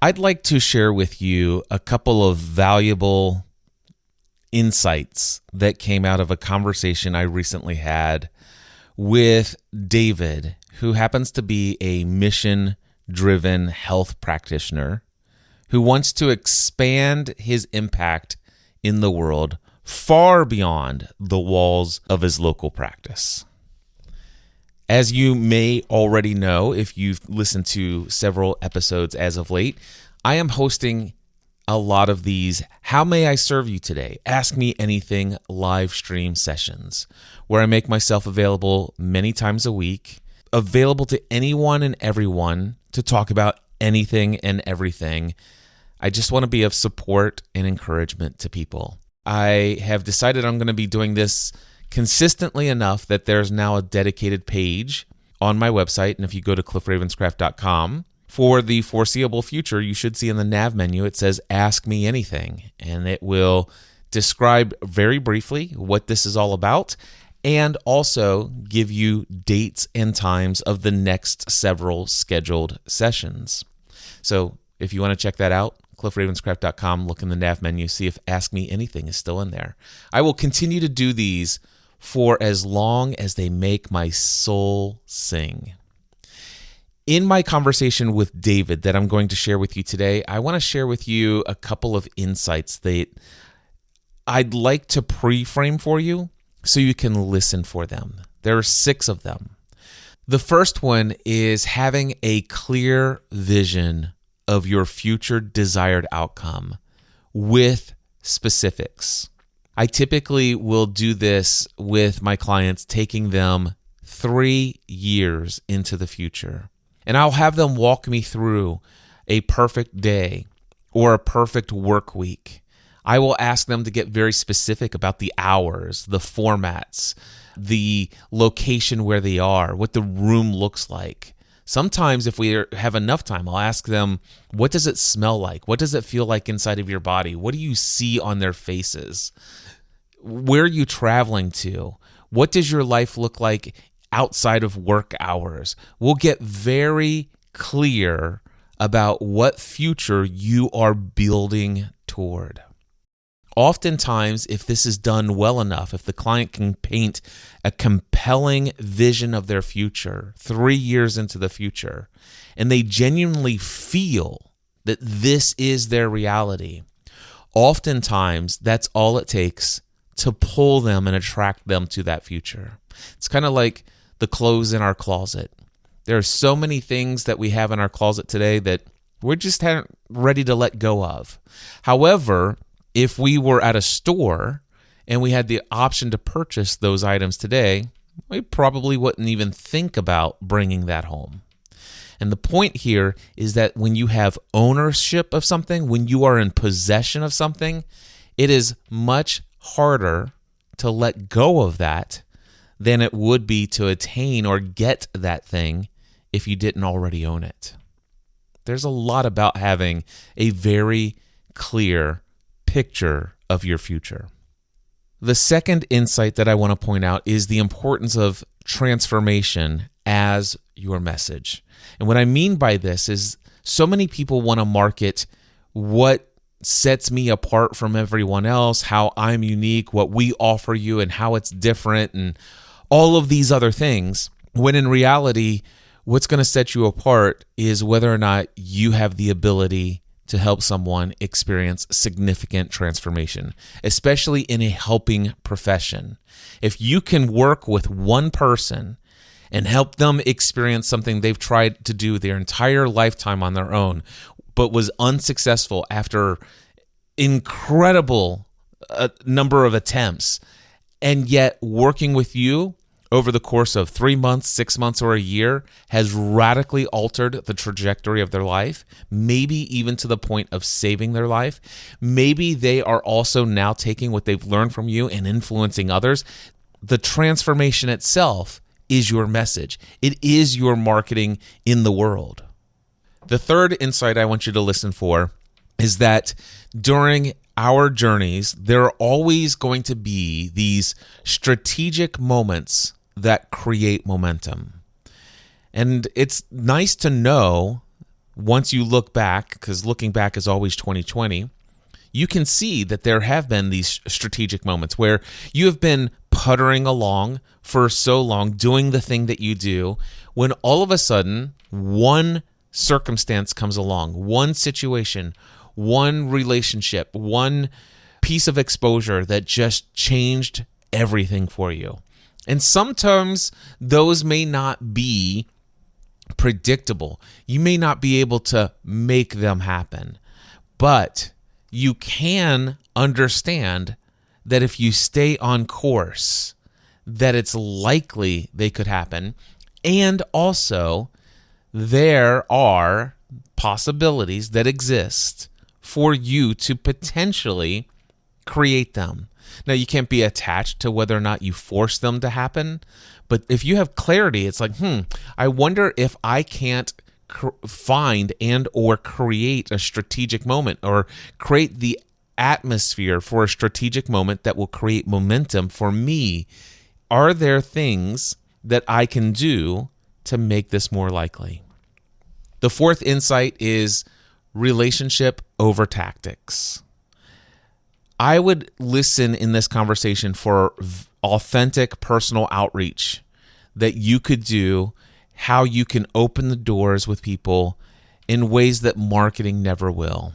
I'd like to share with you a couple of valuable insights that came out of a conversation I recently had with David, who happens to be a mission-driven health practitioner who wants to expand his impact in the world far beyond the walls of his local practice. As you may already know, if you've listened to several episodes as of late, I am hosting a lot of these How May I Serve You Today? Ask Me Anything live stream sessions, where I make myself available many times a week, available to anyone and everyone to talk about anything and everything. I just want to be of support and encouragement to people. I have decided I'm going to be doing this consistently enough that there's now a dedicated page on my website. And if you go to cliffravenscraft.com, for the foreseeable future, you should see in the nav menu, it says Ask Me Anything. And it will describe very briefly what this is all about and also give you dates and times of the next several scheduled sessions. So if you want to check that out, cliffravenscraft.com, look in the nav menu, see if Ask Me Anything is still in there. I will continue to do these for as long as they make my soul sing. In my conversation with David that I'm going to share with you today, I want to share with you a couple of insights that I'd like to pre-frame for you so you can listen for them. There are 6 of them. The first one is having a clear vision of your future desired outcome with specifics. I typically will do this with my clients, taking them 3 years into the future. And I'll have them walk me through a perfect day or a perfect work week. I will ask them to get very specific about the hours, the formats, the location where they are, what the room looks like. Sometimes if we have enough time, I'll ask them, what does it smell like? What does it feel like inside of your body? What do you see on their faces? Where are you traveling to? What does your life look like outside of work hours? We'll get very clear about what future you are building toward. Oftentimes, if this is done well enough, if the client can paint a compelling vision of their future 3 years into the future, and they genuinely feel that this is their reality, oftentimes that's all it takes to pull them and attract them to that future. It's kind of like the clothes in our closet. There are so many things that we have in our closet today that we're just ready to let go of. However, if we were at a store and we had the option to purchase those items today, we probably wouldn't even think about bringing that home. And the point here is that when you have ownership of something, when you are in possession of something, it is much harder to let go of that than it would be to attain or get that thing if you didn't already own it. There's a lot about having a very clear picture of your future. The second insight that I want to point out is the importance of transformation as your message. And what I mean by this is so many people want to market what sets me apart from everyone else, how I'm unique, what we offer you and how it's different and all of these other things, when in reality, what's going to set you apart is whether or not you have the ability to help someone experience significant transformation, especially in a helping profession. If you can work with one person and help them experience something they've tried to do their entire lifetime on their own, but was unsuccessful after incredible number of attempts, and yet working with you over the course of 3 months, 6 months, or a year has radically altered the trajectory of their life, maybe even to the point of saving their life. Maybe they are also now taking what they've learned from you and influencing others. The transformation itself is your message. It is your marketing in the world. The third insight I want you to listen for is that during our journeys, there are always going to be these strategic moments that create momentum. And it's nice to know once you look back, because looking back is always 2020, you can see that there have been these strategic moments where you have been puttering along for so long, doing the thing that you do, when all of a sudden one circumstance comes along, one situation, one relationship, one piece of exposure that just changed everything for you. And sometimes those may not be predictable. You may not be able to make them happen, but you can understand that if you stay on course, that it's likely they could happen. And also, there are possibilities that exist for you to potentially create them. Now, you can't be attached to whether or not you force them to happen, but if you have clarity, it's like, I wonder if I can't find and or create a strategic moment, or create the atmosphere for a strategic moment that will create momentum for me. Are there things that I can do to make this more likely? The fourth insight is relationship over tactics. I would listen in this conversation for authentic personal outreach that you could do, how you can open the doors with people in ways that marketing never will.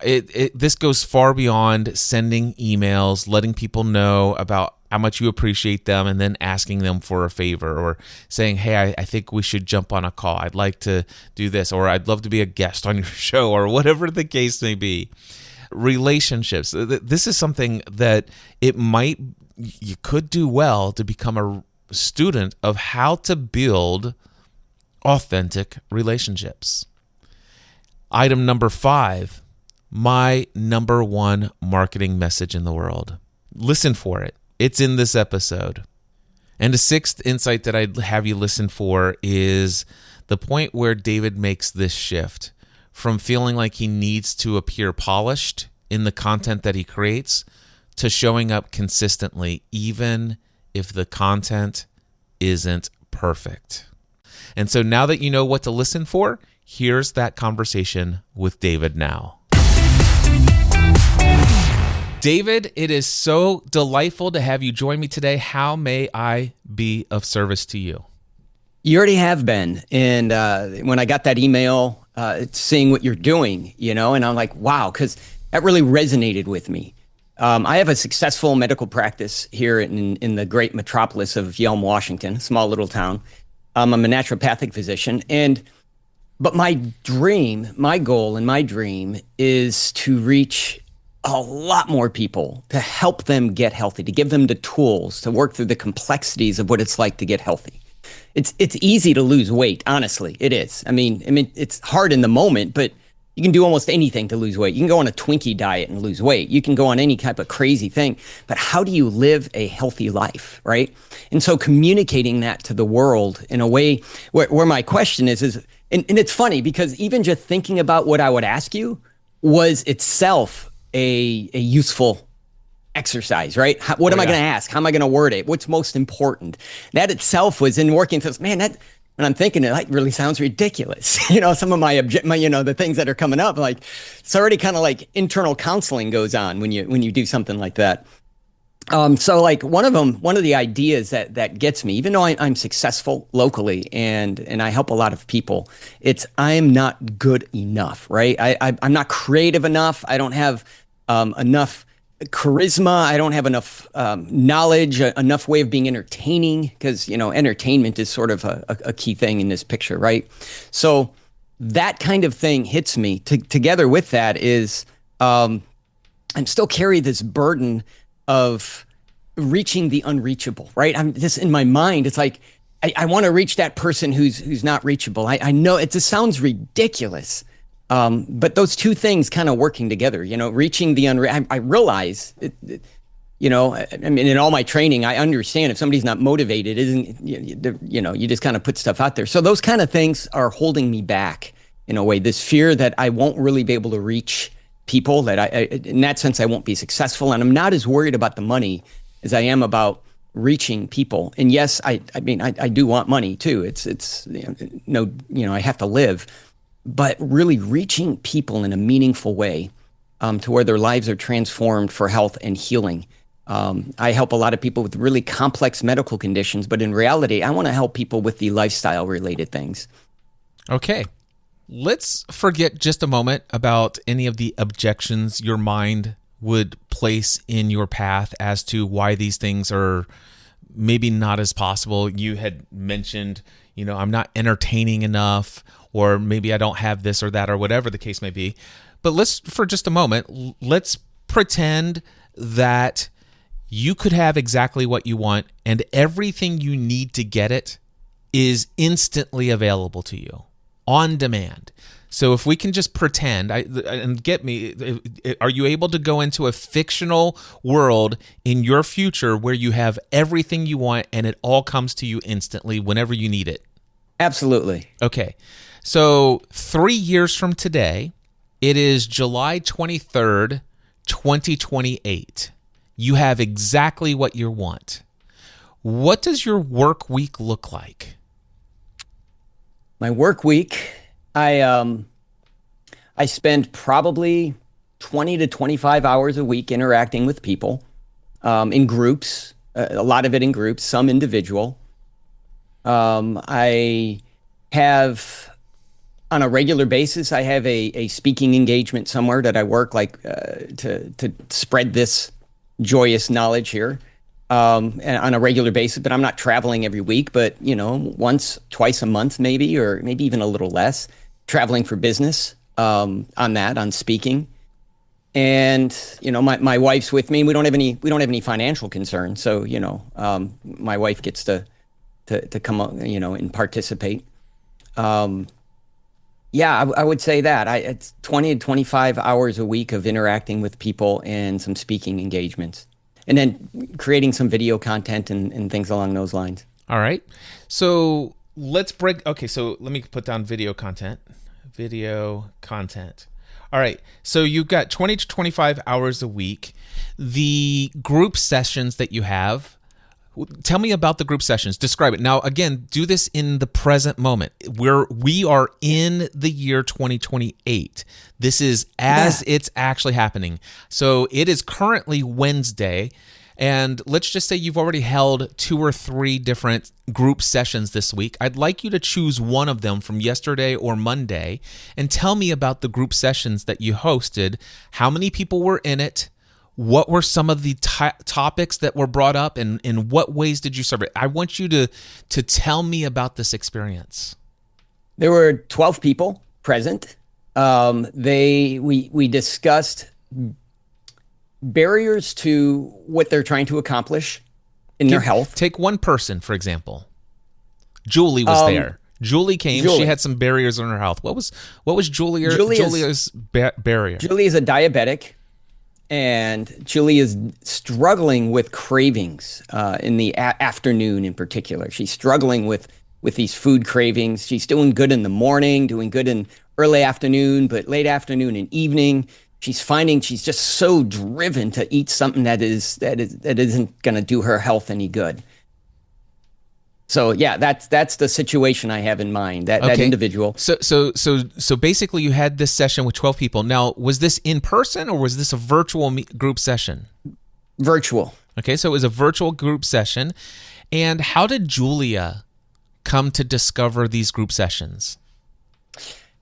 This goes far beyond sending emails, letting people know about how much you appreciate them, and then asking them for a favor, or saying, hey, I think we should jump on a call. I'd like to do this, or I'd love to be a guest on your show, or whatever the case may be. Relationships. This is something that you could do well to become a student of how to build authentic relationships. Item number 5, my number one marketing message in the world. Listen for it. It's in this episode. And the sixth insight that I'd have you listen for is the point where David makes this shift from feeling like he needs to appear polished in the content that he creates to showing up consistently, even if the content isn't perfect. And so now that you know what to listen for, here's that conversation with David now. David, it is so delightful to have you join me today. How may I be of service to you? You already have been. And when I got that email, seeing what you're doing, and I'm like, wow, because that really resonated with me. I have a successful medical practice here in the great metropolis of Yelm, Washington, small little town. I'm a naturopathic physician. But my goal and my dream is to reach a lot more people, to help them get healthy, to give them the tools to work through the complexities of what it's like to get healthy. It's easy to lose weight, honestly. It is. I mean, it's hard in the moment, but you can do almost anything to lose weight. You can go on a Twinkie diet and lose weight. You can go on any type of crazy thing. But how do you live a healthy life, right? And so communicating that to the world in a way where my question is and it's funny because even just thinking about what I would ask you was itself a useful exercise, right? What am I going to ask? How am I going to word it? What's most important? That itself was in working. Man, when I'm thinking it, like, really sounds ridiculous. Some of my the things that are coming up, like, it's already kind of like internal counseling goes on when you do something like that. So like one of the ideas that gets me, even though I'm successful locally and I help a lot of people, I'm not good enough, right? I'm not creative enough. I don't have enough charisma. I don't have enough knowledge, enough way of being entertaining, because entertainment is sort of a key thing in this picture, right? So that kind of thing hits me. Together with that is I'm still carry this burden of reaching the unreachable, right? I'm just in my mind. It's like I want to reach that person who's not reachable. I know it just sounds ridiculous. But those two things kind of working together, reaching the I realize, in all my training, I understand if somebody's not motivated, you just kind of put stuff out there. So those kind of things are holding me back in a way, this fear that I won't really be able to reach people, that in that sense, I won't be successful. And I'm not as worried about the money as I am about reaching people. And yes, I mean, I do want money too. It's no, I have to live, but really reaching people in a meaningful way, to where their lives are transformed for health and healing. I help a lot of people with really complex medical conditions, but in reality, I want to help people with the lifestyle related things. Okay. Let's forget just a moment about any of the objections your mind would place in your path as to why these things are maybe not as possible. You had mentioned, I'm not entertaining enough, or maybe I don't have this or that, or whatever the case may be. But for just a moment, let's pretend that you could have exactly what you want and everything you need to get it is instantly available to you on demand. So if we can just pretend, and get me, are you able to go into a fictional world in your future where you have everything you want and it all comes to you instantly whenever you need it? Absolutely. Okay. So 3 years from today, it is July 23rd, 2028. You have exactly what you want. What does your work week look like? My work week, I spend probably 20 to 25 hours a week interacting with people, in groups, a lot of it in groups, some individual. I have, on a regular basis, I have a speaking engagement somewhere that I work to spread this joyous knowledge here, and on a regular basis, but I'm not traveling every week, but once, twice a month, maybe, or maybe even a little less, traveling for business, on speaking. And, my wife's with me. We don't have any financial concerns. So, my wife gets to come, and participate. Yeah, I would say that it's 20 to 25 hours a week of interacting with people and some speaking engagements, and then creating some video content and things along those lines. All right. So let's break. Okay. So let me put down video content. All right. So you've got 20 to 25 hours a week. The group sessions that you have, tell me about the group sessions. Describe it. Now, again, do this in the present moment. We are in the year 2028. This is as it's actually happening. So it is currently Wednesday, and let's just say you've already held 2 or 3 different group sessions this week. I'd like you to choose one of them from yesterday or Monday and tell me about the group sessions that you hosted. How many people were in it? What were some of the topics that were brought up, and in what ways did you serve it? I want you to tell me about this experience. There were 12 people present. We discussed barriers to what they're trying to accomplish in their health. Take one person, for example. Julie was there. Julie came. She had some barriers in her health. What was Julia's barrier? Julie is a diabetic. And Julie is struggling with cravings, in the afternoon in particular. She's struggling with these food cravings. She's doing good in the morning, doing good in early afternoon, but late afternoon and evening, she's finding she's just so driven to eat something that isn't going to do her health any good. So yeah, that's the situation I have in mind. That individual. So basically, you had this session with 12 people. Now, was this in person or was this a virtual group session? Virtual. Okay, so it was a virtual group session. And how did Julia come to discover these group sessions?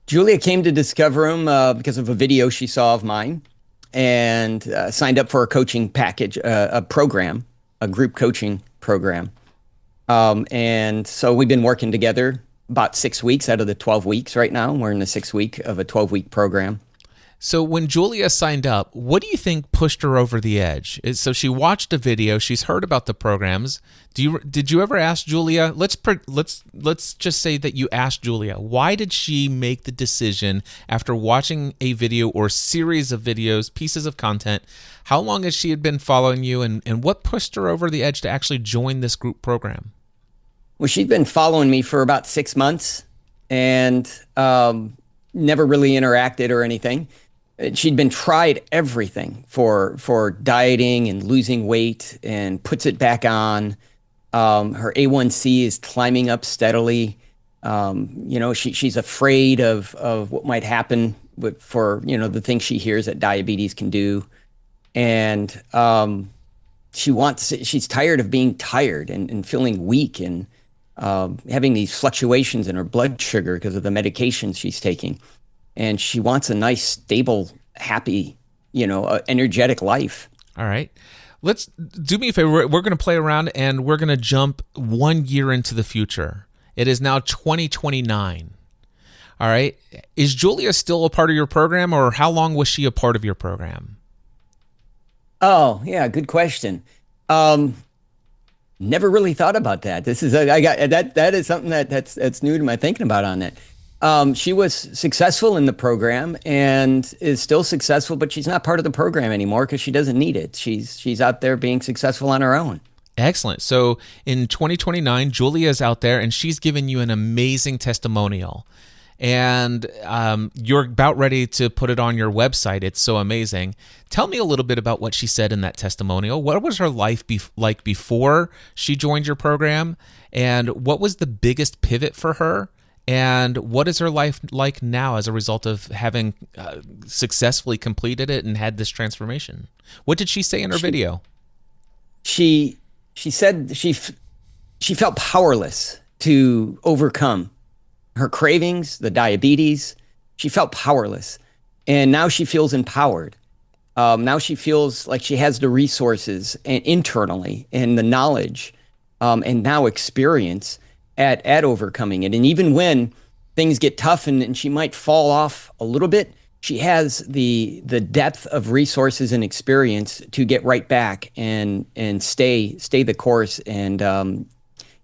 Julia came to discover them because of a video she saw of mine, and signed up for a coaching package, a group coaching program. And so we've been working together about 6 weeks out of the 12 weeks right now. We're in the 6th week of a 12-week program. So when Julia signed up, what do you think pushed her over the edge? So she watched a video, she's heard about the programs. Did you ever ask Julia? Let's just say that you asked Julia, why did she make the decision after watching a video or series of videos, pieces of content? How long has she had been following you, and what pushed her over the edge to actually join this group program? Well, she'd been following me for about 6 months and never really interacted or anything. she'd been tried everything for dieting and losing weight, and puts it back on. Her A1C is climbing up steadily. She's afraid of what might happen for the things she hears that diabetes can do, and she's tired of being tired and feeling weak, and having these fluctuations in her blood sugar because of the medications she's taking. And she wants a nice, stable, happy, energetic life. All right. Let's do me a favor. We're going to play around, and we're going to jump 1 year into the future. It is now 2029. All right. Is Julia still a part of your program, or how long was she a part of your program? Oh, yeah, good question. Never really thought about that. This is I got that is something that's new to my thinking about on it. She was successful in the program and is still successful, but she's not part of the program anymore because she doesn't need it. She's out there being successful on her own. Excellent. So in 2029, Julia is out there, and she's given you an amazing testimonial. And you're about ready to put it on your website. It's so amazing. Tell me a little bit about what she said in that testimonial. What was her life like before she joined your program? And what was the biggest pivot for her? And what is her life like now as a result of having successfully completed it and had this transformation? What did she say in her video? She said she felt powerless to overcome her cravings, the diabetes. She felt powerless, and now she feels empowered. Now she feels like she has the resources internally and the knowledge, and now experience at overcoming it. And even when things get tough and she might fall off a little bit, she has the depth of resources and experience to get right back and stay the course, and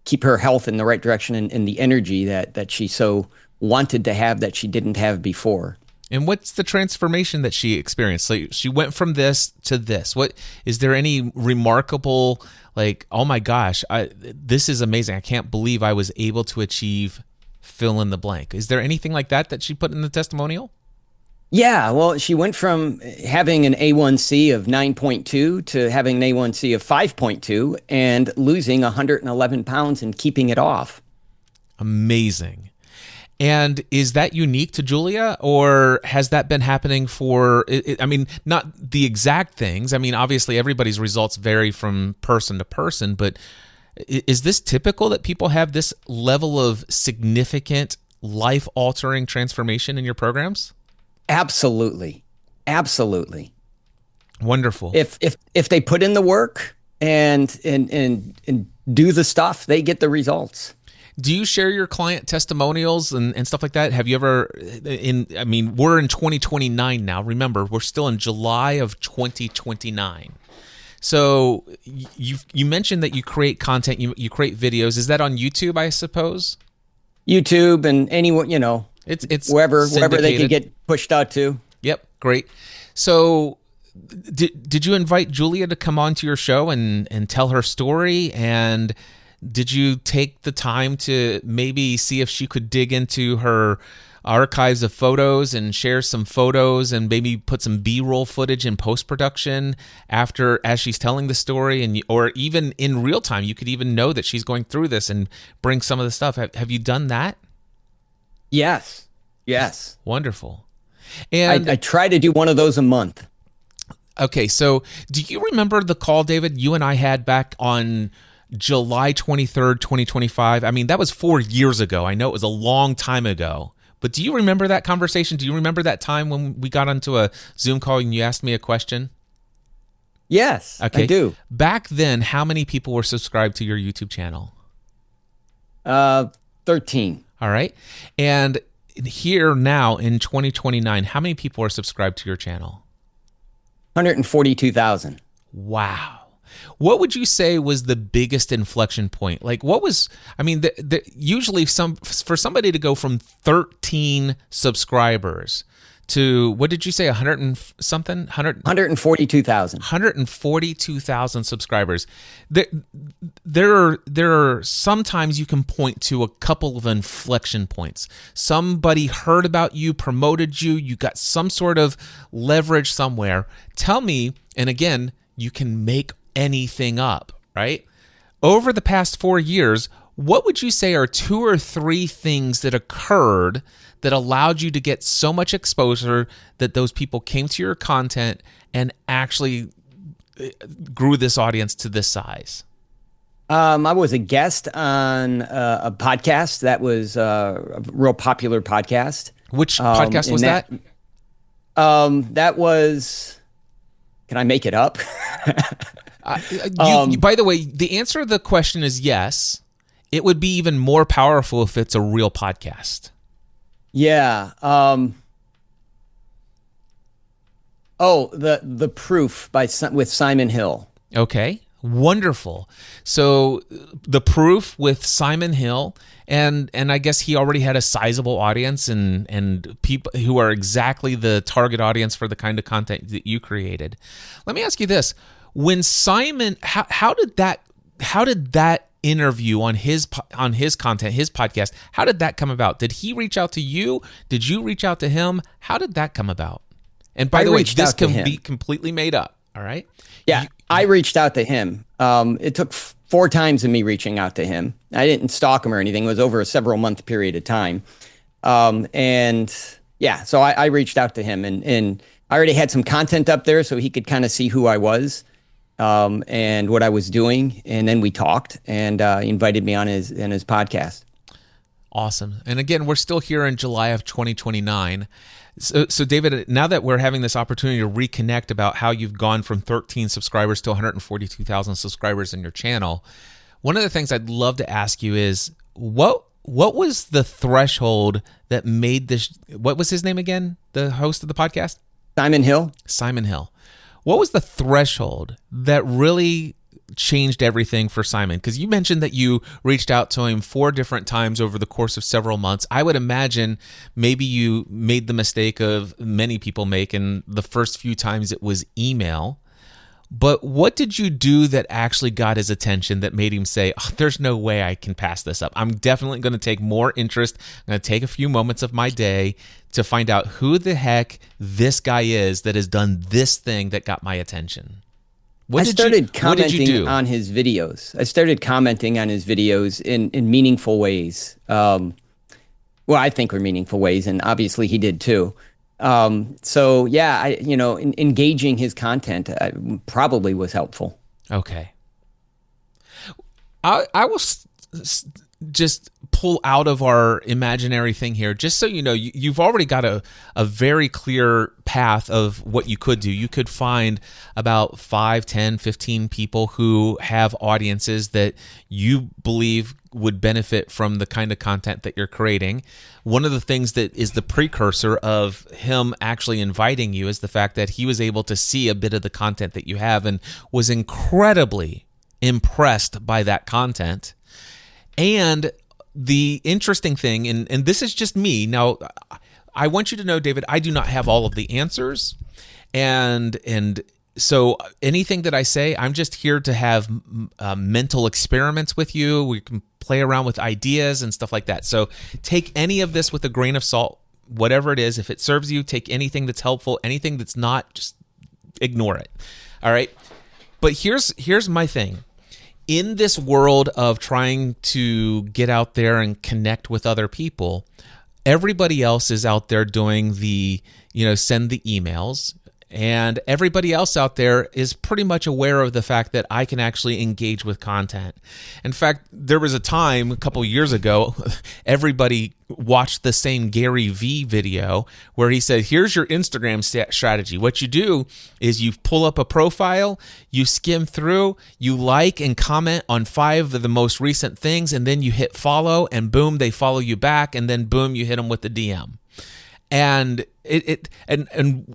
keep her health in the right direction, and the energy that she so wanted to have that she didn't have before. And what's the transformation that she experienced? So she went from this to this. What is there any remarkable, like, oh my gosh, this is amazing. I can't believe I was able to achieve fill in the blank. Is there anything like that she put in the testimonial? Yeah, well, she went from having an A1C of 9.2 to having an A1C of 5.2 and losing 111 pounds and keeping it off. Amazing. And is that unique to Julia, or has that been happening for, I mean, not the exact things. I mean, obviously everybody's results vary from person to person, but is this typical that people have this level of significant life-altering transformation in your programs? Absolutely. Absolutely. Wonderful. If they put in the work and do the stuff, they get the results. Do you share your client testimonials and stuff like that? Have you ever we're in 2029 now. Remember, we're still in July of 2029. So you mentioned that you create content, you create videos. Is that on YouTube, I suppose? YouTube and anywhere, it's wherever they can get pushed out to. Yep, great. So did you invite Julia to come on to your show and tell her story? And did you take the time to maybe see if she could dig into her archives of photos and share some photos and maybe put some B-roll footage in post-production as she's telling the story, or even in real time, you could even know that she's going through this and bring some of the stuff. Have you done that? Yes. Wonderful. And I try to do one of those a month. Okay, so do you remember the call, David, you and I had back on July 23rd, 2025? I mean, that was 4 years ago. I know it was a long time ago. But do you remember that conversation? Do you remember that time when we got onto a Zoom call and you asked me a question? Yes, okay. I do. Back then, how many people were subscribed to your YouTube channel? 13. All right. And here now in 2029, how many people are subscribed to your channel? 142,000. Wow. What would you say was the biggest inflection point? Like, what was, usually for somebody to go from 13 subscribers to, what did you say, 100 and something? 142,000. 142,000 subscribers. There are sometimes you can point to a couple of inflection points. Somebody heard about you, promoted you, you got some sort of leverage somewhere. Tell me, and again, you can make anything up, right? Over the past 4 years, what would you say are 2 or 3 things that occurred that allowed you to get so much exposure that those people came to your content and actually grew this audience to this size? I was a guest on a podcast that was a real popular podcast. Which podcast was that? That was, can I make it up? By the way, the answer to the question is yes. It would be even more powerful if it's a real podcast. Yeah. The Proof with Simon Hill. Okay. Wonderful. So The Proof with Simon Hill, and I guess he already had a sizable audience and people who are exactly the target audience for the kind of content that you created. Let me ask you this. When Simon, how did that interview on his content, his podcast, how did that come about? Did he reach out to you? Did you reach out to him? How did that come about? And by the way, this can be completely made up. All right. Yeah, I reached out to him. It took 4 times of me reaching out to him. I didn't stalk him or anything. It was over a several month period of time. And yeah, so I reached out to him and I already had some content up there so he could kind of see who I was. And what I was doing, and then we talked, and he invited me on his podcast. Awesome. And again, we're still here in July of 2029. So David, now that we're having this opportunity to reconnect about how you've gone from 13 subscribers to 142,000 subscribers in your channel, one of the things I'd love to ask you is what was the threshold that made this? What was his name again? The host of the podcast? Simon Hill. Simon Hill. What was the threshold that really changed everything for Simon? Because you mentioned that you reached out to him 4 different times over the course of several months. I would imagine maybe you made the mistake of many people make, and the first few times it was email. But what did you do that actually got his attention that made him say, oh, there's no way I can pass this up? I'm definitely going to take more interest. I'm going to take a few moments of my day to find out who the heck this guy is that has done this thing that got my attention. I started commenting on his videos. I started commenting on his videos in meaningful ways. Well, I think were meaningful ways, and obviously he did too. So yeah, engaging his content probably was helpful. Okay. I will just pull out of our imaginary thing here, just so you know, you've already got a very clear path of what you could do. You could find about 5, 10, 15 people who have audiences that you believe would benefit from the kind of content that you're creating. One of the things that is the precursor of him actually inviting you is the fact that he was able to see a bit of the content that you have and was incredibly impressed by that content. And the interesting thing, and this is just me. Now, I want you to know, David, I do not have all of the answers. And so anything that I say, I'm just here to have mental experiments with you. We can play around with ideas and stuff like that. So take any of this with a grain of salt, whatever it is. If it serves you, take anything that's helpful. Anything that's not, just ignore it. All right? But here's my thing. In this world of trying to get out there and connect with other people, everybody else is out there doing the, send the emails. And everybody else out there is pretty much aware of the fact that I can actually engage with content. In fact, there was a time a couple years ago, everybody watched the same Gary Vee video where he said, here's your Instagram strategy. What you do is you pull up a profile, you skim through, you like and comment on 5 of the most recent things, and then you hit follow, and boom, they follow you back, and then boom, you hit them with the DM. And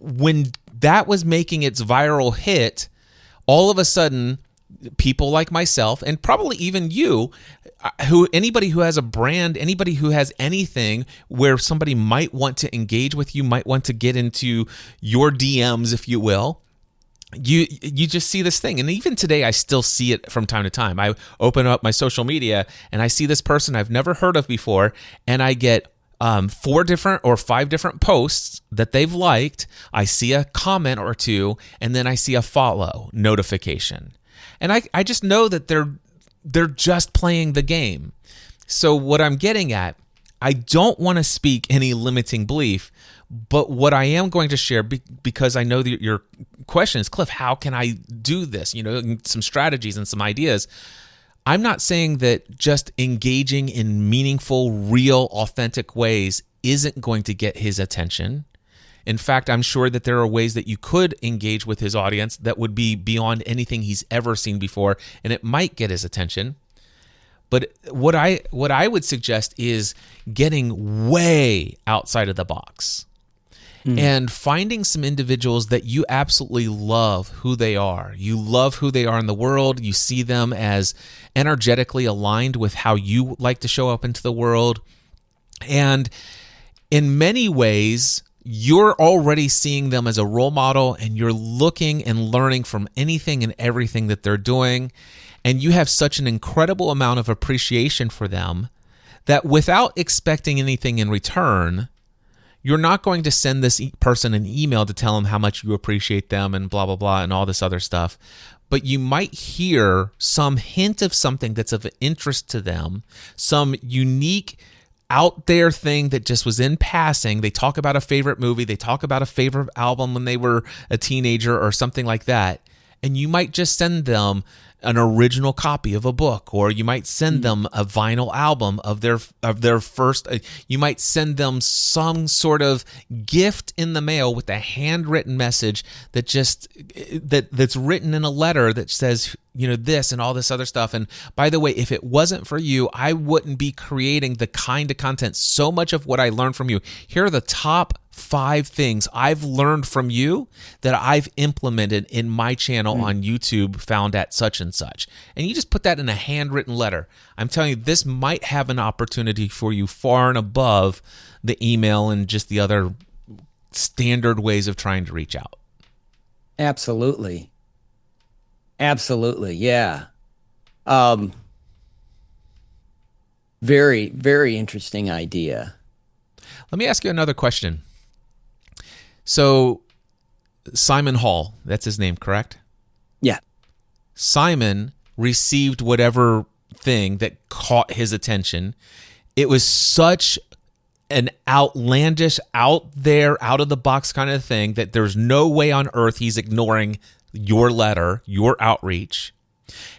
when that was making its viral hit, all of a sudden people like myself, and probably even you, anybody who has a brand, anybody who has anything where somebody might want to engage with you, might want to get into your DMs, if you will. You just see this thing. And even today, I still see it from time to time. I open up my social media and I see this person I've never heard of before, and I get 4 different or 5 different posts that they've liked. I see a comment or two, and then I see a follow notification. And I just know that they're just playing the game. So what I'm getting at, I don't want to speak any limiting belief, but what I am going to share, because I know that your question is, Cliff, how can I do this? Some strategies and some ideas. I'm not saying that just engaging in meaningful, real, authentic ways isn't going to get his attention. In fact, I'm sure that there are ways that you could engage with his audience that would be beyond anything he's ever seen before, and it might get his attention. But what I would suggest is getting way outside of the box and finding some individuals that you absolutely love who they are. You love who they are in the world. You see them as energetically aligned with how you like to show up into the world. And in many ways, you're already seeing them as a role model, and you're looking and learning from anything and everything that they're doing. And you have such an incredible amount of appreciation for them that without expecting anything in return, you're not going to send this person an email to tell them how much you appreciate them and blah, blah, blah, and all this other stuff. But you might hear some hint of something that's of interest to them, some unique out there thing that just was in passing. They talk about a favorite movie. They talk about a favorite album when they were a teenager or something like that. And you might just send them an original copy of a book, or you might send them a vinyl album of their first. You might send them some sort of gift in the mail with a handwritten message that's written in a letter that says, this and all this other stuff. And by the way, if it wasn't for you, I wouldn't be creating the kind of content. So much of what I learned from you. Here are the top 5 things I've learned from you that I've implemented in my channel on YouTube, found at such and such. And you just put that in a handwritten letter. I'm telling you, this might have an opportunity for you far and above the email and just the other standard ways of trying to reach out. Absolutely. Yeah. Very, very interesting idea. Let me ask you another question. So Simon Hall, that's his name, correct? Yeah. Simon received whatever thing that caught his attention. It was such an outlandish, out there, out of the box kind of thing that there's no way on earth he's ignoring your letter, your outreach.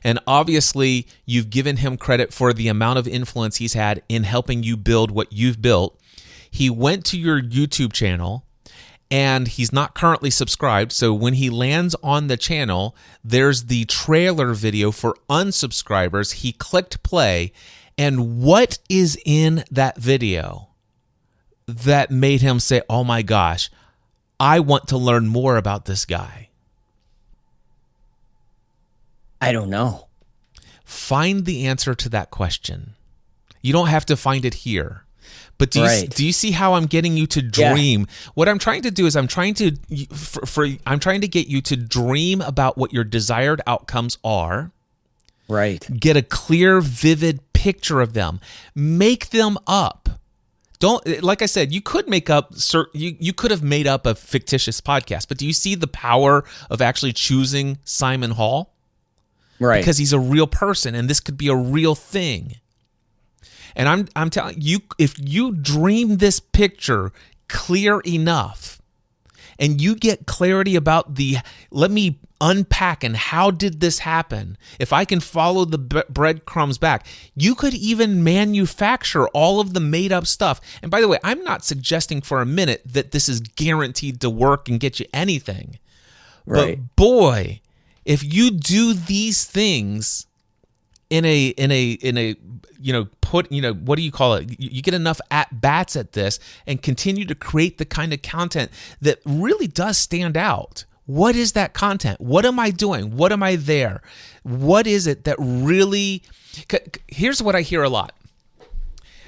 And obviously, you've given him credit for the amount of influence he's had in helping you build what you've built. He went to your YouTube channel, and he's not currently subscribed. So when he lands on the channel, there's the trailer video for unsubscribers. He clicked play. And what is in that video that made him say, oh my gosh, I want to learn more about this guy? I don't know. Find the answer to that question. You don't have to find it here. But do you see how I'm getting you to dream? Yeah. What I'm trying to do is I'm trying to get you to dream about what your desired outcomes are. Right. Get a clear, vivid picture of them. Make them up. Don't, like I said, you could make up, you could have made up a fictitious podcast, but do you see the power of actually choosing Simon Hall? Right. Because he's a real person, and this could be a real thing. And I'm telling you, if you dream this picture clear enough, and you get clarity about let me unpack and how did this happen? If I can follow the breadcrumbs back, you could even manufacture all of the made up stuff. And by the way, I'm not suggesting for a minute that this is guaranteed to work and get you anything. Right. But boy, if you do these things in a what do you call it? You get enough at bats at this and continue to create the kind of content that really does stand out. What is that content? What am I doing? What am I there? What is it that really... Here's what I hear a lot.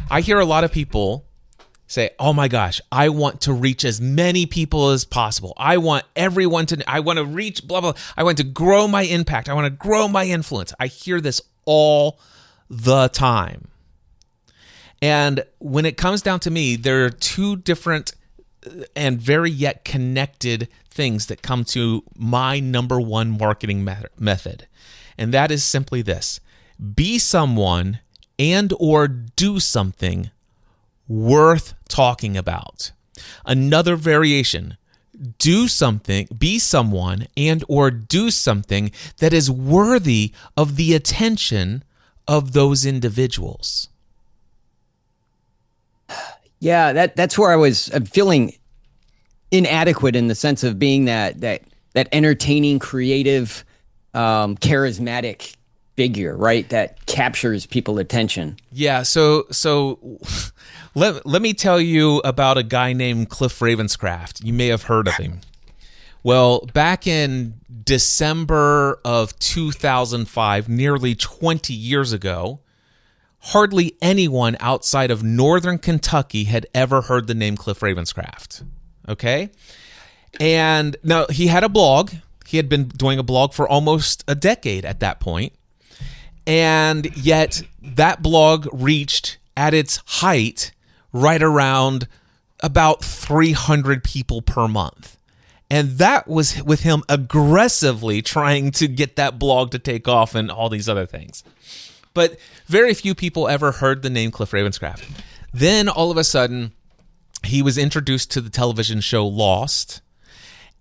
I hear a lot of people say, oh my gosh, I want to reach as many people as possible. I want everyone to, I want to reach blah, blah. I want to grow my impact. I want to grow my influence. I hear this all the time. And when it comes down to me, there are two different and very yet connected things that come to my number one marketing method. And that is simply this: be someone and or do something worth talking about. Another variation: do something, be someone and or do something that is worthy of the attention of those individuals. Yeah, that's where I'm feeling inadequate in the sense of being that entertaining, creative, charismatic figure, right? That captures people's attention. Yeah, so let me tell you about a guy named Cliff Ravenscraft. You may have heard of him. Well, back in December of 2005, nearly 20 years ago, hardly anyone outside of Northern Kentucky had ever heard the name Cliff Ravenscraft. Okay? And now he had a blog. He had been doing a blog for almost a decade at that point. And yet that blog reached at its height right around about 300 people per month. And that was with him aggressively trying to get that blog to take off and all these other things. But very few people ever heard the name Cliff Ravenscraft. Then all of a sudden, he was introduced to the television show Lost,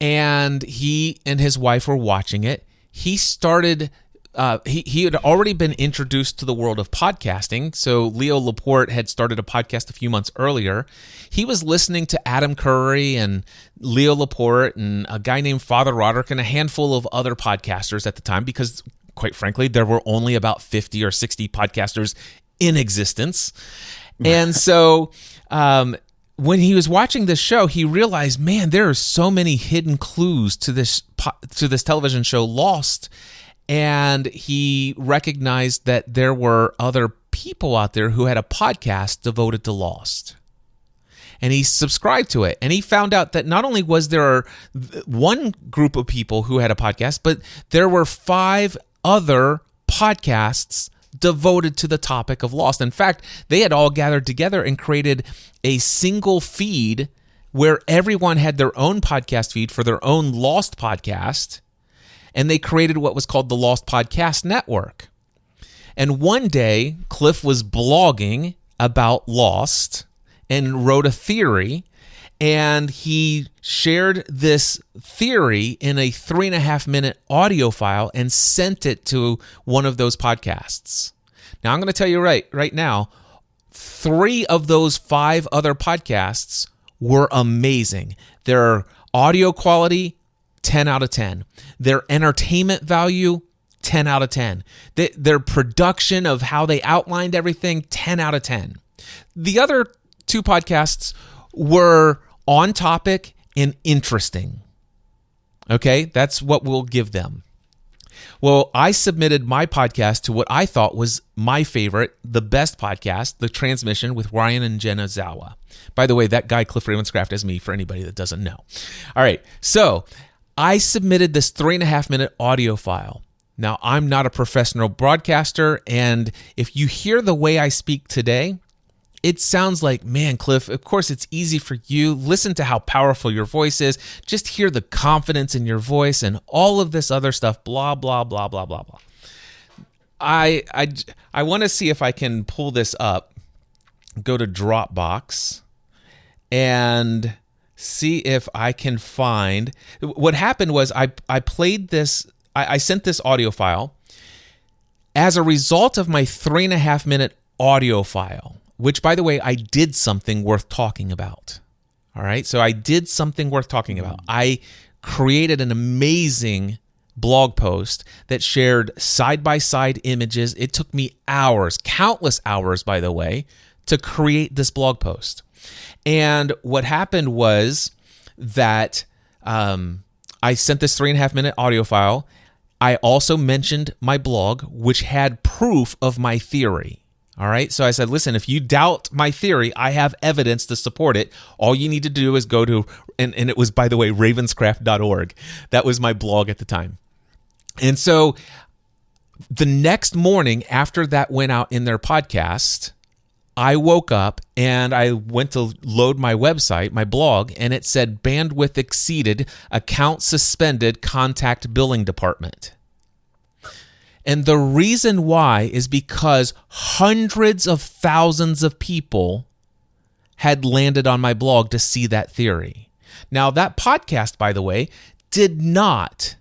and he and his wife were watching it. He started... He had already been introduced to the world of podcasting. So Leo Laporte had started a podcast a few months earlier. He was listening to Adam Curry and Leo Laporte and a guy named Father Roderick and a handful of other podcasters at the time, because quite frankly, there were only about 50 or 60 podcasters in existence. And so when he was watching this show, he realized, man, there are so many hidden clues to this television show Lost. And he recognized that there were other people out there who had a podcast devoted to Lost. And he subscribed to it. And he found out that not only was there one group of people who had a podcast, but there were 5 other podcasts devoted to the topic of Lost. In fact, they had all gathered together and created a single feed where everyone had their own podcast feed for their own Lost podcast. And they created what was called the Lost Podcast Network. And one day, Cliff was blogging about Lost and wrote a theory, and he shared this theory in a 3.5-minute audio file and sent it to one of those podcasts. Now, I'm going to tell you right now, 3 of those 5 other podcasts were amazing. Their audio quality, 10 out of 10. Their entertainment value, 10 out of 10. Their production of how they outlined everything, 10 out of 10. The other 2 podcasts were on topic and interesting. Okay, that's what we'll give them. Well, I submitted my podcast to what I thought was my favorite, the best podcast, The Transmission with Ryan and Jenna Zawa. By the way, that guy, Cliff Ravenscraft, is me for anybody that doesn't know. All right, so I submitted this 3.5-minute audio file. Now, I'm not a professional broadcaster, and if you hear the way I speak today, it sounds like, man, Cliff, of course it's easy for you. Listen to how powerful your voice is. Just hear the confidence in your voice and all of this other stuff, blah, blah, blah, blah, blah, blah. I want to see if I can pull this up, go to Dropbox, and see if I can find. What happened was I played this, I sent this audio file as a result of my 3.5-minute audio file, which, by the way, I did something worth talking about. All right, so I did something worth talking about. I created an amazing blog post that shared side-by-side images. It took me hours, countless hours, by the way, to create this blog post. And what happened was that I I sent this 3.5-minute audio file. I also mentioned my blog, which had proof of my theory. All right. So I said, listen, if you doubt my theory, I have evidence to support it. All you need to do is go to, and it was, by the way, ravenscraft.org. That was my blog at the time. And so the next morning after that went out in their podcast, I woke up and I went to load my website, my blog, and it said bandwidth exceeded, account suspended, contact billing department. And the reason why is because hundreds of thousands of people had landed on my blog to see that theory. Now, that podcast, by the way, did not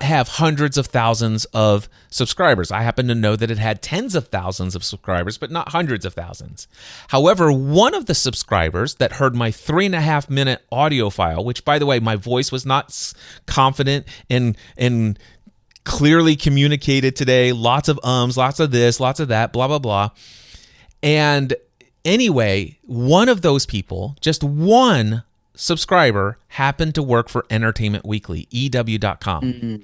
have hundreds of thousands of subscribers. I happen to know that it had tens of thousands of subscribers, but not hundreds of thousands. However, one of the subscribers that heard my 3.5-minute audio file, which, by the way, my voice was not confident and clearly communicated today, lots of ums, lots of this, lots of that, blah, blah, blah. And anyway, one of those people, just one subscriber, happened to work for Entertainment Weekly, EW.com. Mm-hmm.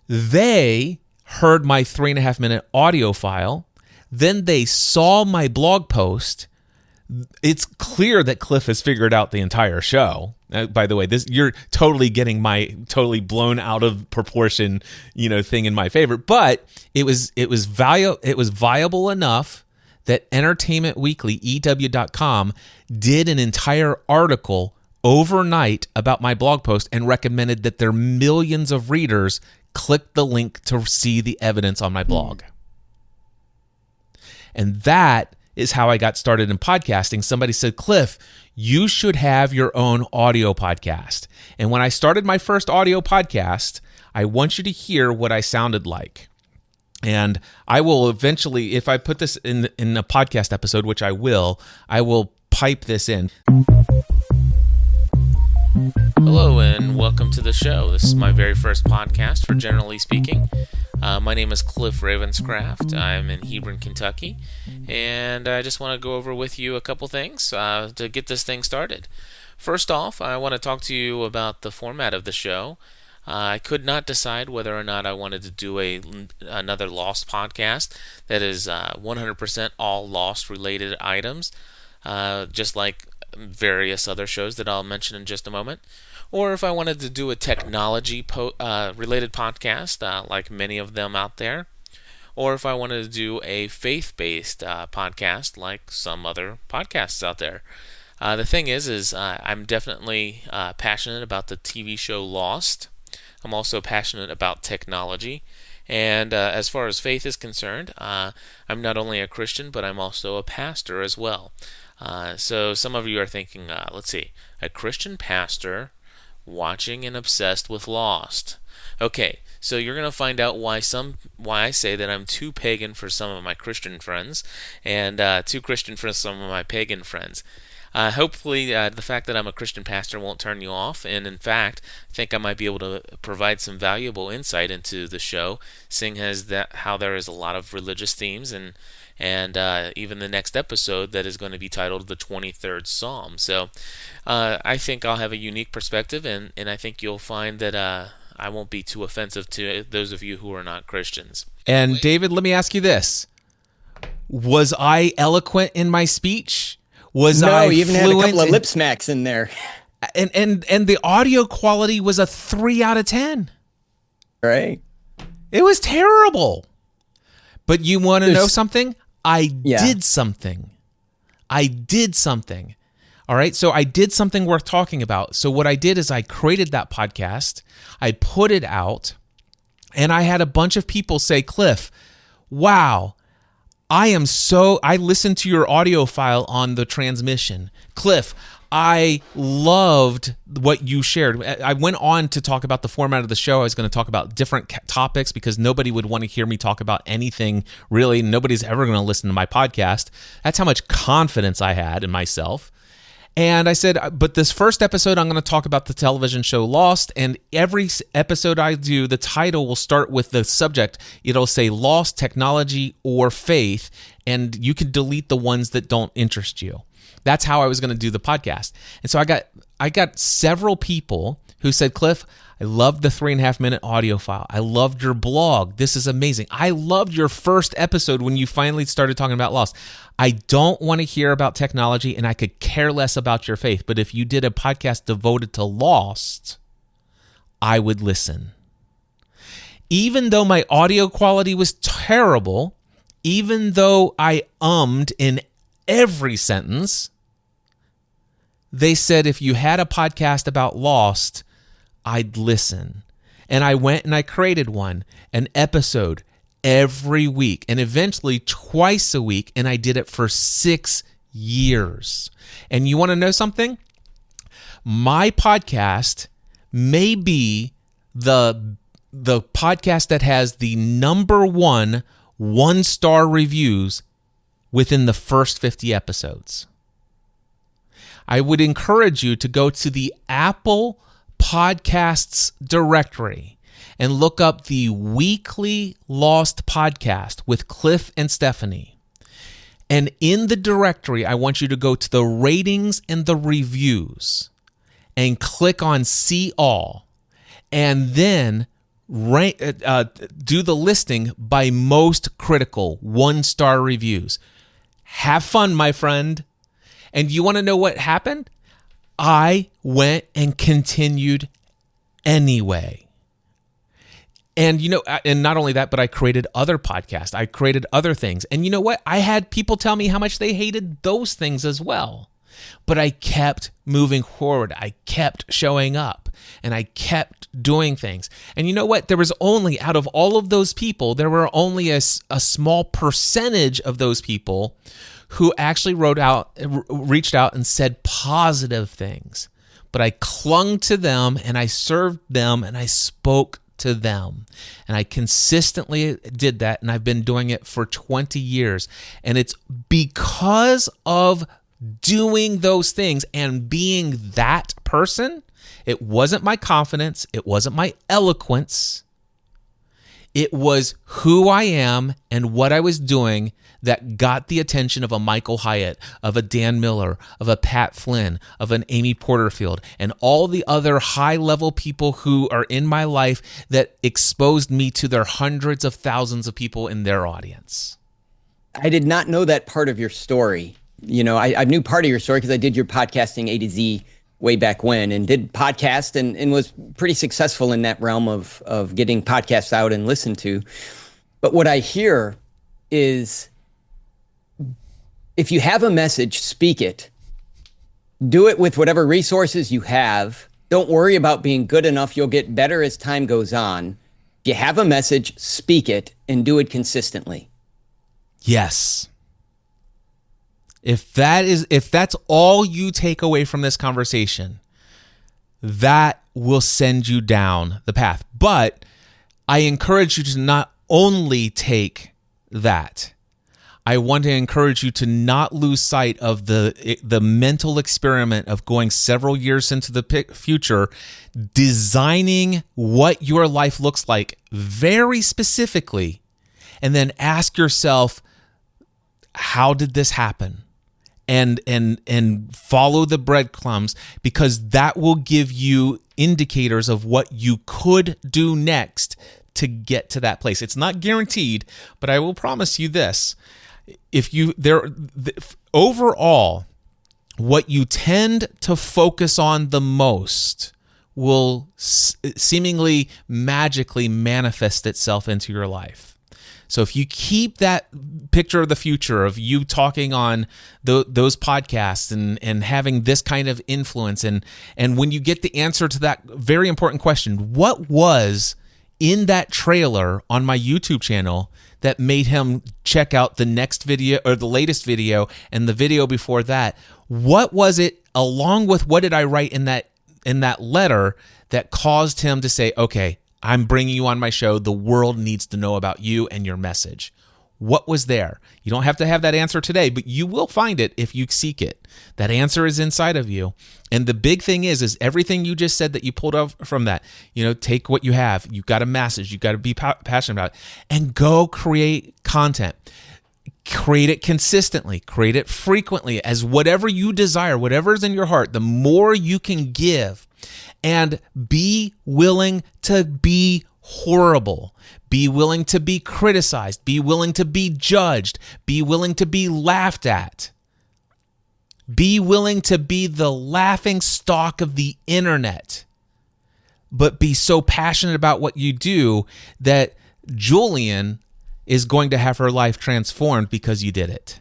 They heard my 3.5-minute audio file. Then they saw my blog post. It's clear that Cliff has figured out the entire show. By the way, you're totally getting my totally blown out of proportion, thing in my favor. But it was viable enough that Entertainment Weekly, EW.com, did an entire article overnight about my blog post and recommended that their millions of readers click the link to see the evidence on my blog. And that is how I got started in podcasting. Somebody said, Cliff, you should have your own audio podcast. And when I started my first audio podcast, I want you to hear what I sounded like. And I will eventually, if I put this in a podcast episode, which I will pipe this in. Hello and welcome to the show. This is my very first podcast for Generally Speaking. My name is Cliff Ravenscraft. I'm in Hebron, Kentucky, and I just want to go over with you a couple things to get this thing started. First off, I want to talk to you about the format of the show. I could not decide whether or not I wanted to do another Lost podcast that is 100% all Lost related items, just like various other shows that I'll mention in just a moment, or if I wanted to do a technology related podcast, like many of them out there, or if I wanted to do a faith-based podcast like some other podcasts out there. The thing is I'm definitely passionate about the TV show Lost. I'm also passionate about technology. And as far as faith is concerned, I'm not only a Christian, but I'm also a pastor as well. So some of you are thinking, let's see, a Christian pastor watching and obsessed with Lost. Okay, so you're going to find out why I say that I'm too pagan for some of my Christian friends and too Christian for some of my pagan friends. Hopefully, the fact that I'm a Christian pastor won't turn you off, and in fact, I think I might be able to provide some valuable insight into the show, seeing as how there is a lot of religious themes and even the next episode that is going to be titled the 23rd Psalm. So I think I'll have a unique perspective, and I think you'll find that I won't be too offensive to those of you who are not Christians. And David, let me ask you this. Was I eloquent in my speech? No, you even had a couple of lip smacks in there. And the audio quality was a 3 out of 10. Right. It was terrible. But you want to know something? I did something. All right. So I did something worth talking about. So what I did is I created that podcast. I put it out, and I had a bunch of people say, Cliff, wow, I listened to your audio file on the transmission. Cliff, I loved what you shared. I went on to talk about the format of the show. I was going to talk about different topics because nobody would want to hear me talk about anything, really. Nobody's ever going to listen to my podcast. That's how much confidence I had in myself. And I said, but this first episode, I'm going to talk about the television show Lost. And every episode I do, the title will start with the subject. It'll say Lost, Technology, or Faith. And you can delete the ones that don't interest you. That's how I was going to do the podcast. And so I got several people who said, Cliff, I loved the 3.5 minute audio file. I loved your blog. This is amazing. I loved your first episode when you finally started talking about loss. I don't want to hear about technology and I could care less about your faith. But if you did a podcast devoted to lost, I would listen. Even though my audio quality was terrible, even though I ummed in every sentence, they said if you had a podcast about lost, I'd listen. And I went and I created one, an episode every week, and eventually twice a week, and I did it for 6 years. And you want to know something? My podcast may be the podcast that has the number one-star reviews within the first 50 episodes. I would encourage you to go to the Apple Podcasts directory and look up the Weekly Lost Podcast with Cliff and Stephanie. And in the directory, I want you to go to the ratings and the reviews and click on See All, and then do the listing by most critical 1-star reviews. Have fun, my friend. And you want to know what happened? I went and continued anyway. And and not only that, but I created other podcasts. I created other things. And you know what? I had people tell me how much they hated those things as well. But I kept moving forward. I kept showing up and I kept doing things. And you know what? There was only, out of all of those people, there were only a small percentage of those people who actually reached out and said positive things. But I clung to them and I served them and I spoke to them. And I consistently did that. And I've been doing it for 20 years. And it's because of doing those things and being that person. It wasn't my confidence. It wasn't my eloquence. It was who I am and what I was doing that got the attention of a Michael Hyatt, of a Dan Miller, of a Pat Flynn, of an Amy Porterfield, and all the other high-level people who are in my life that exposed me to their hundreds of thousands of people in their audience. I did not know that part of your story. I knew part of your story because I did your podcasting A to Z way back when and did podcast and was pretty successful in that realm of getting podcasts out and listened to. But what I hear is, if you have a message, speak it. Do it with whatever resources you have. Don't worry about being good enough. You'll get better as time goes on. If you have a message, speak it and do it consistently. Yes. If that's all you take away from this conversation, that will send you down the path. But I encourage you to not only take that. I want to encourage you to not lose sight of the mental experiment of going several years into the future, designing what your life looks like very specifically, and then ask yourself, how did this happen? And follow the breadcrumbs, because that will give you indicators of what you could do next to get to that place. It's not guaranteed, but I will promise you this. Overall, what you tend to focus on the most will seemingly magically manifest itself into your life. So if you keep that picture of the future of you talking on those podcasts and having this kind of influence, and when you get the answer to that very important question, what was in that trailer on my YouTube channel that made him check out the next video or the latest video and the video before that? What was it, along with what did I write in that letter, that caused him to say, okay, I'm bringing you on my show. The world needs to know about you and your message. What was there? You don't have to have that answer today, but you will find it if you seek it. That answer is inside of you. And the big thing is everything you just said that you pulled out from that, take what you have. You've got a message. You've got to be passionate about it, and go create content. Create it consistently, create it frequently, as whatever you desire, whatever's in your heart, the more you can give. And be willing to be horrible. Be willing to be criticized. Be willing to be judged. Be willing to be laughed at. Be willing to be the laughing stock of the internet. But be so passionate about what you do that Julian is going to have her life transformed because you did it.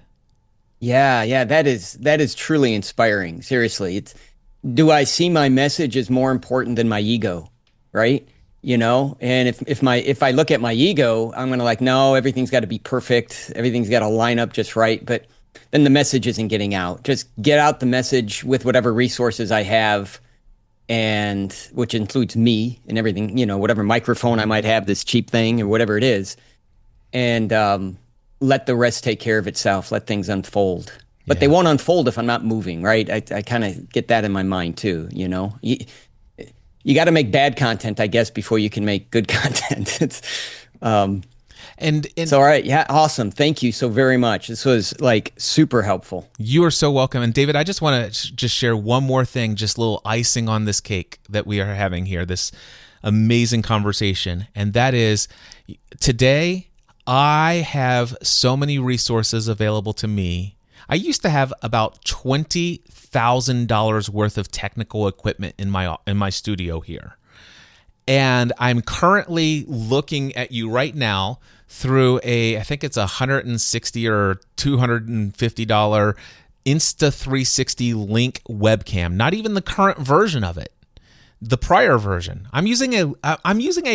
Yeah, that is truly inspiring. Seriously, do I see my message as more important than my ego, right? And if I look at my ego, I'm gonna no, everything's got to be perfect, everything's got to line up just right. But then the message isn't getting out. Just get out the message with whatever resources I have, and which includes me and everything. Whatever microphone I might have, this cheap thing or whatever it is. And let the rest take care of itself. Let things unfold. But they won't unfold if I'm not moving, right? I kind of get that in my mind too, You got to make bad content, I guess, before you can make good content. And so, all right. Yeah, awesome. Thank you so very much. This was super helpful. You are so welcome. And David, I just want to just share one more thing, just a little icing on this cake that we are having here, this amazing conversation. And that is, today, I have so many resources available to me. I used to have about $20,000 worth of technical equipment in my studio here. And I'm currently looking at you right now through I think it's $160 or $250 Insta360 Link webcam. Not even the current version of it, the prior version. I'm using a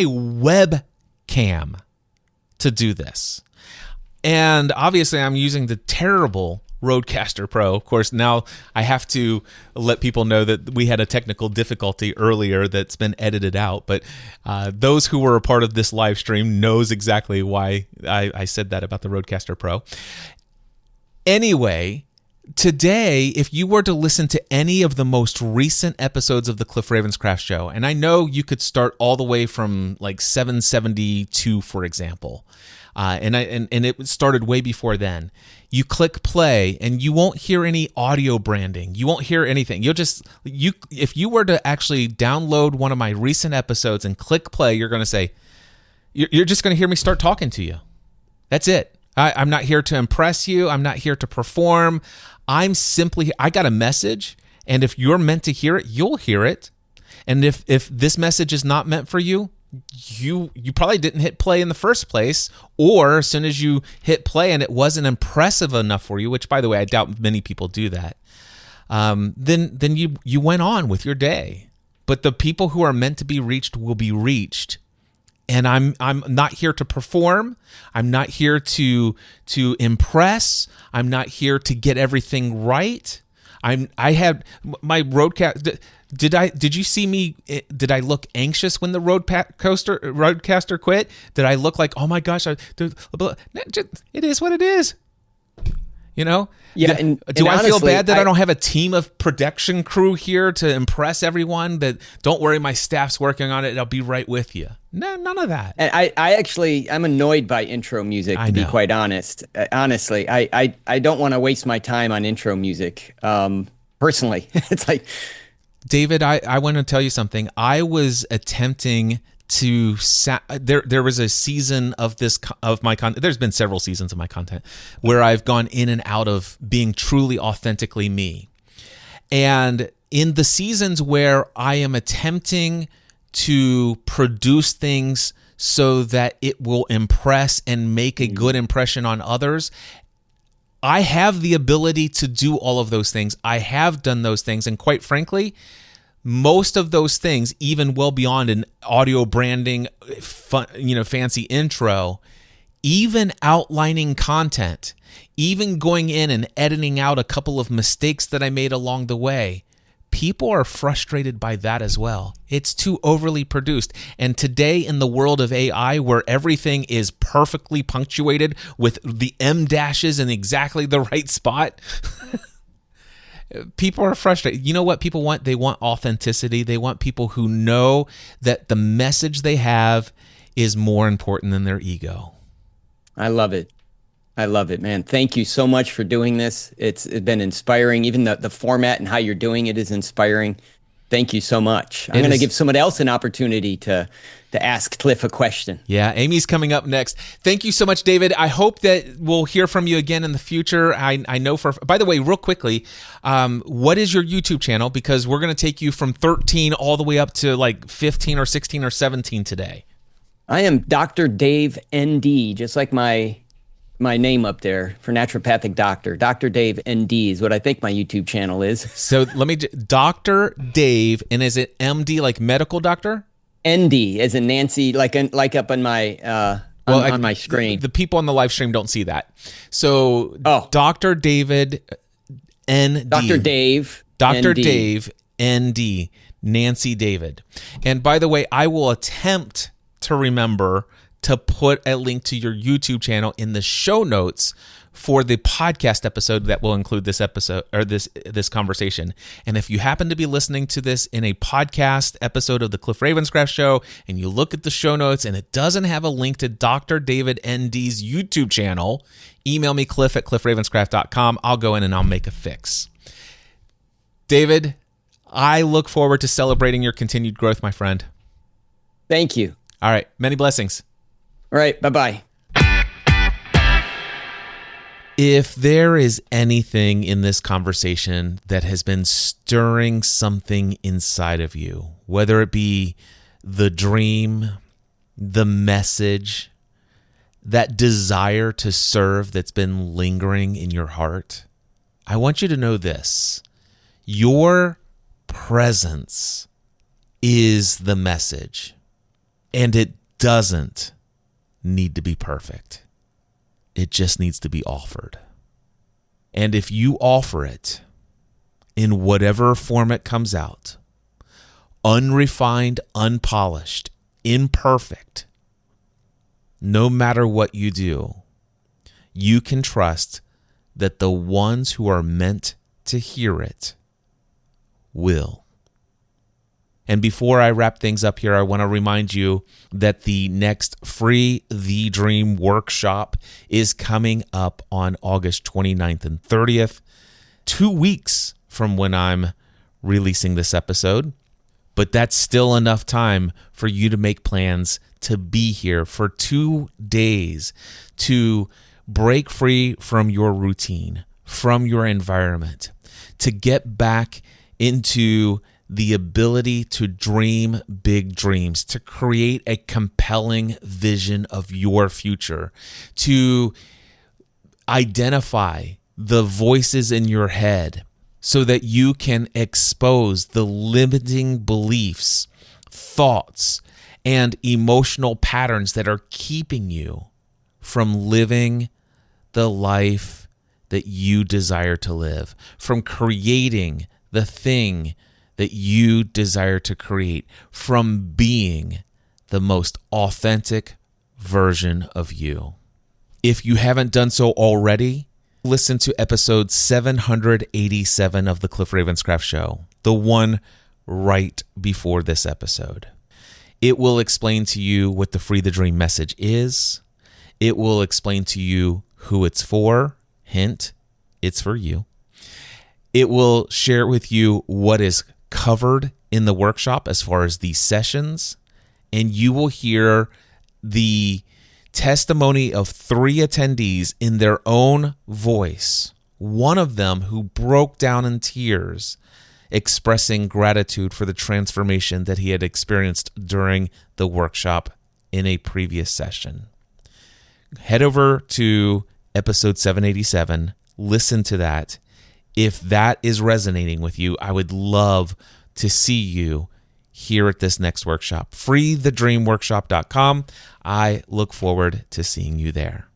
webcam to do this. And obviously I'm using the terrible Rodecaster Pro. Of course, now I have to let people know that we had a technical difficulty earlier that's been edited out. But those who were a part of this live stream knows exactly why I said that about the Rodecaster Pro. Anyway, today, if you were to listen to any of the most recent episodes of the Cliff Ravenscraft Show, and I know you could start all the way from 772, for example, and it started way before then. You click play, and you won't hear any audio branding. You won't hear anything. If you were to actually download one of my recent episodes and click play, you're going to say, you're just going to hear me start talking to you. That's it. I'm not here to impress you. I'm not here to perform. I got a message, and if you're meant to hear it, you'll hear it. And if this message is not meant for you, you probably didn't hit play in the first place, or as soon as you hit play and it wasn't impressive enough for you, which, by the way, I doubt many people do that, then you went on with your day. But the people who are meant to be reached will be reached. And I'm not here to perform. I'm not here to impress. I'm not here to get everything right. I had my Rodecaster. Did you see me? Did I look anxious when the Rodecaster quit? Did I look like, oh my gosh? It is what it is. Yeah. Do I feel bad that I don't have a team of production crew here to impress everyone? That don't worry, my staff's working on it. I'll be right with you. No, none of that. And I'm annoyed by intro music, to be quite honest. Honestly, I don't want to waste my time on intro music. Personally, it's like, David, I want to tell you something. I was attempting to there was a season of my content. There's been several seasons of my content where I've gone in and out of being truly authentically me. And in the seasons where I am attempting to produce things so that it will impress and make a good impression on others, I have the ability to do all of those things. I have done those things. And quite frankly, most of those things, even well beyond an audio branding, fancy intro, even outlining content, even going in and editing out a couple of mistakes that I made along the way, people are frustrated by that as well. It's too overly produced. And today in the world of AI, where everything is perfectly punctuated with the M dashes in exactly the right spot, people are frustrated. You know what people want? They want authenticity. They want people who know that the message they have is more important than their ego. I love it. I love it, man. Thank you so much for doing this. It's been inspiring. Even the format and how you're doing it is inspiring. Thank you so much. I'm It going to is. give someone else an opportunity to ask Cliff a question. Yeah, Amy's coming up next. Thank you so much, David. I hope that we'll hear from you again in the future. I know by the way, real quickly, what is your YouTube channel? Because we're going to take you from 13 all the way up to like 15 or 16 or 17 today. I am Dr. Dave ND, just like my name up there for naturopathic doctor. Dr. Dave ND is what I think my YouTube channel is. So let me, Dr. Dave, and is it MD like medical doctor? ND as in Nancy, like up on my on my screen. The people on the live stream don't see that. So Dr. David ND. Dr. Dave. Dr. ND. Dave ND. Nancy David. And by the way, I will attempt to remember to put a link to your YouTube channel in the show notes for the podcast episode that will include this episode or this conversation. And if you happen to be listening to this in a podcast episode of the Cliff Ravenscraft Show and you look at the show notes and it doesn't have a link to Dr. David ND's YouTube channel, email me cliff@cliffravenscraft.com. I'll go in and I'll make a fix. David, I look forward to celebrating your continued growth, my friend. Thank you. All right. Many blessings. All right. Bye-bye. If there is anything in this conversation that has been stirring something inside of you, whether it be the dream, the message, that desire to serve that's been lingering in your heart, I want you to know this. Your presence is the message, and it doesn't need to be perfect. It just needs to be offered. And if you offer it in whatever form it comes out, unrefined, unpolished, imperfect, no matter what you do, you can trust that the ones who are meant to hear it will. And before I wrap things up here, I want to remind you that the next free The Dream workshop is coming up on August 29th and 30th, 2 weeks from when I'm releasing this episode. But that's still enough time for you to make plans to be here for 2 days to break free from your routine, from your environment, to get back into the ability to dream big dreams, to create a compelling vision of your future, to identify the voices in your head so that you can expose the limiting beliefs, thoughts, and emotional patterns that are keeping you from living the life that you desire to live, from creating the thing that you desire to create, from being the most authentic version of you. If you haven't done so already, listen to episode 787 of the Cliff Ravenscraft Show, the one right before this episode. It will explain to you what the Free the Dream message is. It will explain to you who it's for. Hint, it's for you. It will share with you what is covered in the workshop as far as these sessions, and you will hear the testimony of 3 attendees in their own voice, one of them who broke down in tears expressing gratitude for the transformation that he had experienced during the workshop in a previous session. Head over to episode 787, listen to that. If that is resonating with you, I would love to see you here at this next workshop. freethedreamworkshop.com. I look forward to seeing you there.